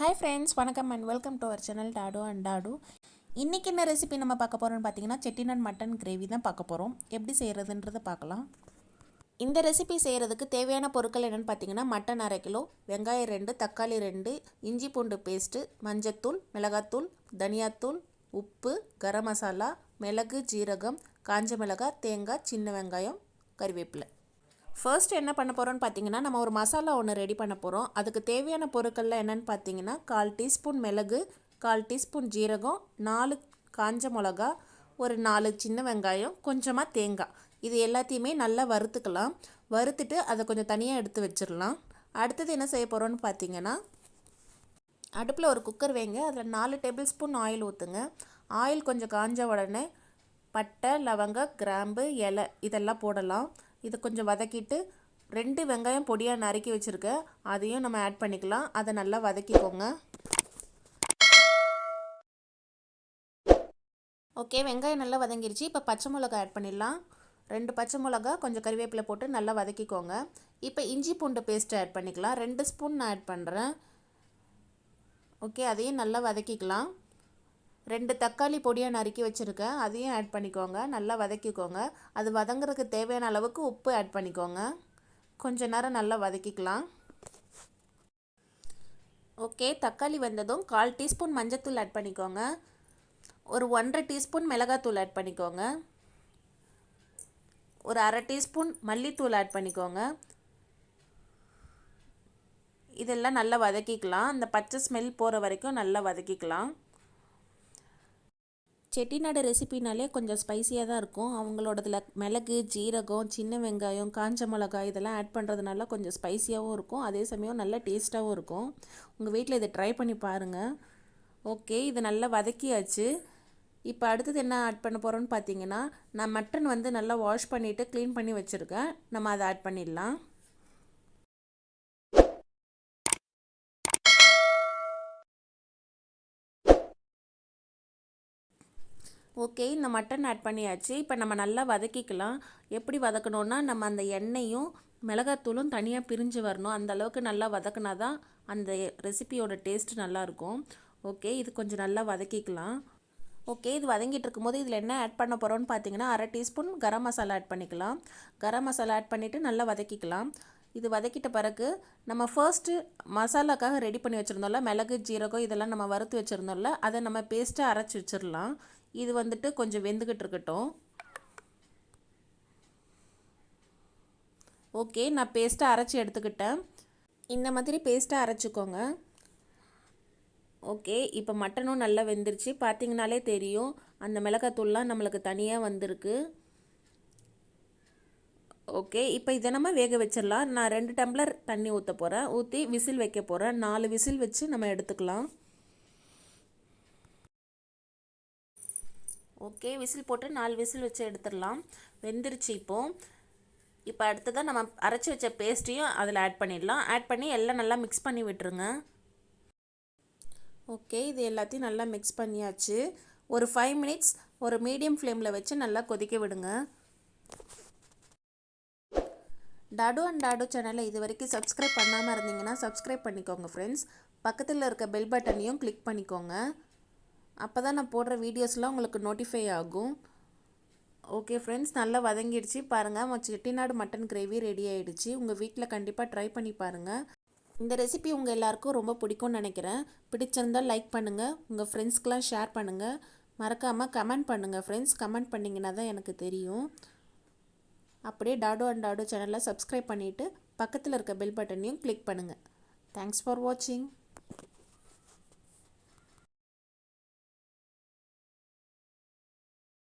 Hi friends, வணக்கம் and welcome to our channel Dadu and Dadu. இன்னைக்கு என்ன recipe நம்ம பார்க்க போறோம்னு பார்த்தீங்கன்னா செட்டிநாட் மட்டன் கிரேவி தான் பார்க்க போறோம். எப்படி செய்யறதுன்றதை பார்க்கலாம். இந்த ரெசிபி செய்யறதுக்கு தேவையான பொருட்கள் என்னன்னு பார்த்தீங்கன்னா மட்டன் 1/2 கிலோ, வெங்காயம் 2, தக்காளி 2, இஞ்சி பூண்டு பேஸ்ட், மஞ்சத்தூள், மிளகாத்தூள், தனியாத்தூள், உப்பு, கரம் மசாலா, மிளகு, ஜீரகம், காஞ்ச மிளகாய், தேங்காய், சின்ன வெங்காயம், கறிவேப்பிலை. ஃபர்ஸ்ட் என்ன பண்ண போகிறோன்னு பார்த்தீங்கன்னா நம்ம ஒரு மசாலா ஒன்று ரெடி பண்ண போகிறோம். அதுக்கு தேவையான பொருட்களில் என்னென்னு பார்த்தீங்கன்னா 1/4 டீஸ்பூன் மிளகு, 1/4 டீஸ்பூன் ஜீரகம், 4 காஞ்ச மிளகா, ஒரு 4 சின்ன வெங்காயம், கொஞ்சமாக தேங்காய். இது எல்லாத்தையுமே நல்லா வறுத்துக்கலாம். வறுத்துட்டு அதை கொஞ்சம் தனியாக எடுத்து வச்சிடலாம். அடுத்தது என்ன செய்ய போகிறோன்னு பார்த்தீங்கன்னா அடுப்பில் ஒரு குக்கர் வைங்க. அதில் 4 டேபிள் ஸ்பூன் ஆயில் ஊற்றுங்க. ஆயில் கொஞ்சம் காஞ்ச உடனே பட்டை, லவங்கம், கிராம்பு, இலை இதெல்லாம் போடலாம். இதை கொஞ்சம் வதக்கிட்டு 2 வெங்காயம் பொடியாக நறுக்கி வச்சுருக்கேன், அதையும் நம்ம ஆட் பண்ணிக்கலாம். அதை நல்லா வதக்கிக்கோங்க. ஓகே, வெங்காயம் நல்லா வதங்கிருச்சு. இப்போ பச்சை மிளகா ஆட் பண்ணிடலாம். 2 பச்சை மிளகா, கொஞ்சம் கறிவேப்பிலை போட்டு நல்லா வதக்கிக்கோங்க. இப்போ இஞ்சி பூண்டு பேஸ்ட்டு ஆட் பண்ணிக்கலாம். 2 ஸ்பூன் நான் ஆட் பண்ணுறேன். ஓகே, அதையும் நல்லா வதக்கிக்கலாம். 2 தக்காளி பொடியாக நறுக்கி வச்சுருக்கேன், அதையும் ஆட் பண்ணிக்கோங்க. நல்லா வதக்கிக்கோங்க. அது வதங்குறதுக்கு தேவையான அளவுக்கு உப்பு ஆட் பண்ணிக்கோங்க. கொஞ்ச நேரம் நல்லா வதக்கிக்கலாம். ஓகே, தக்காளி வந்ததும் 1/4 டீஸ்பூன் மஞ்சத்தூள் ஆட் பண்ணிக்கோங்க. ஒரு 1/2 டீஸ்பூன் மிளகாத்தூள் ஆட் பண்ணிக்கோங்க. ஒரு 1/2 டீஸ்பூன் மல்லித்தூள் ஆட் பண்ணிக்கோங்க. இதெல்லாம் நல்லா வதக்கிக்கலாம். அந்த பச்சை ஸ்மெல் போகிற வரைக்கும் நல்லா வதக்கிக்கலாம். செட்டிநாடு ரெசிபினாலே கொஞ்சம் ஸ்பைஸியாக தான் இருக்கும். அவங்களோடதில் மிளகு, ஜீரகம், சின்ன வெங்காயம், காஞ்ச மிளகாய் இதெல்லாம் ஆட் பண்ணுறதுனால கொஞ்சம் ஸ்பைஸியாகவும் இருக்கும், அதே சமயம் நல்ல டேஸ்ட்டாகவும் இருக்கும். உங்கள் வீட்டில் இதை ட்ரை பண்ணி பாருங்கள். ஓகே, இது நல்லா வதக்கியாச்சு. இப்போ அடுத்தது என்ன ஆட் பண்ண போகிறோன்னு பார்த்தீங்கன்னா நான் மட்டன் வந்து நல்லா வாஷ் பண்ணிவிட்டு க்ளீன் பண்ணி வச்சுருக்கேன். நம்ம அதை ஆட் பண்ணிடலாம். ஓகே, இந்த மட்டன் ஆட் பண்ணியாச்சு. இப்போ நம்ம நல்லா வதக்கிக்கலாம். எப்படி வதக்கணுன்னா நம்ம அந்த எண்ணெயும் மிளகாத்தூளும் தனியாக பிரிஞ்சு வரணும். அந்த அளவுக்கு நல்லா வதக்கினா தான் அந்த ரெசிபியோட டேஸ்ட் நல்லாயிருக்கும். ஓகே, இது கொஞ்சம் நல்லா வதக்கிக்கலாம். ஓகே, இது வதங்கிட்டு இருக்கும்போது இதில் என்ன ஆட் பண்ண போகிறோன்னு பார்த்தீங்கன்னா 1/2 டீஸ்பூன் கரம் மசாலா ஆட் பண்ணிக்கலாம். கரம் மசாலா ஆட் பண்ணிவிட்டு நல்லா வதக்கிக்கலாம். இது வதக்கிட்ட பிறகு நம்ம ஃபர்ஸ்ட்டு மசாலாக்காக ரெடி பண்ணி வச்சுருந்தோம்ல, மிளகு, ஜீரகம் இதெல்லாம் நம்ம வறுத்து வச்சுருந்தோம்ல, அதை நம்ம பேஸ்ட்டாக அரைச்சி வச்சிடலாம். இது வந்துட்டு கொஞ்சம் வெந்துக்கிட்டு இருக்கட்டும். ஓகே, நான் பேஸ்ட்டாக அரைச்சி எடுத்துக்கிட்டேன். இந்த மாதிரி பேஸ்ட்டாக அரைச்சிக்கோங்க. ஓகே, இப்போ மட்டனும் நல்லா வெந்துருச்சு. பார்த்தீங்கனாலே தெரியும் அந்த மிளகாத்தூள்லாம் நம்மளுக்கு தனியாக வந்திருக்கு. ஓகே, இப்போ இதை நம்ம வேக வச்சிடலாம். நான் 2 டம்ளர் தண்ணி ஊற்ற போகிறேன். ஊற்றி விசில் வைக்க போகிறேன். 4 விசில் வச்சு நம்ம எடுத்துக்கலாம். ஓகே, விசில் போட்டு 4 விசில் வச்சு எடுத்துடலாம். வெந்துருச்சு. இப்போ அடுத்ததாக நம்ம அரைச்சி வச்ச பேஸ்ட்டையும் அதில் ஆட் பண்ணிடலாம். ஆட் பண்ணி எல்லாம் நல்லா மிக்ஸ் பண்ணி விட்டுருங்க. ஓகே, இது எல்லாத்தையும் நல்லா மிக்ஸ் பண்ணியாச்சு. ஒரு 5 மினிட்ஸ் ஒரு மீடியம் ஃப்ளேமில் வச்சு நல்லா கொதிக்க விடுங்க. டாடு அண்ட் டாடு சேனலை இது வரைக்கும் சப்ஸ்கிரைப் பண்ணாமல் இருந்தீங்கன்னா சப்ஸ்கிரைப் பண்ணிக்கோங்க ஃப்ரெண்ட்ஸ். பக்கத்தில் இருக்க பெல் பட்டனையும் கிளிக் பண்ணிக்கோங்க. அப்போ தான் நான் போடுற வீடியோஸ்லாம் உங்களுக்கு நோட்டிஃபை ஆகும். ஓகே ஃப்ரெண்ட்ஸ், நல்லா வதங்கிடுச்சு. பாருங்கள், செட்டிநாடு மட்டன் கிரேவி ரெடி ஆகிடுச்சு. உங்கள் வீட்டில் கண்டிப்பாக ட்ரை பண்ணி பாருங்கள். இந்த ரெசிபி உங்கள் எல்லாருக்கும் ரொம்ப பிடிக்கும்னு நினைக்கிறேன். பிடிச்சிருந்தால் லைக் பண்ணுங்கள், உங்கள் ஃப்ரெண்ட்ஸ்க்கெலாம் ஷேர் பண்ணுங்கள். மறக்காமல் கமெண்ட் பண்ணுங்கள் ஃப்ரெண்ட்ஸ். கமெண்ட் பண்ணிங்கன்னா தான் எனக்கு தெரியும். அப்படியே டாடு அண்ட் டாடு சேனலை சப்ஸ்கிரைப் பண்ணிவிட்டு பக்கத்தில் இருக்க பெல் பட்டனையும் கிளிக் பண்ணுங்கள். தேங்க்ஸ் ஃபார் வாட்சிங்.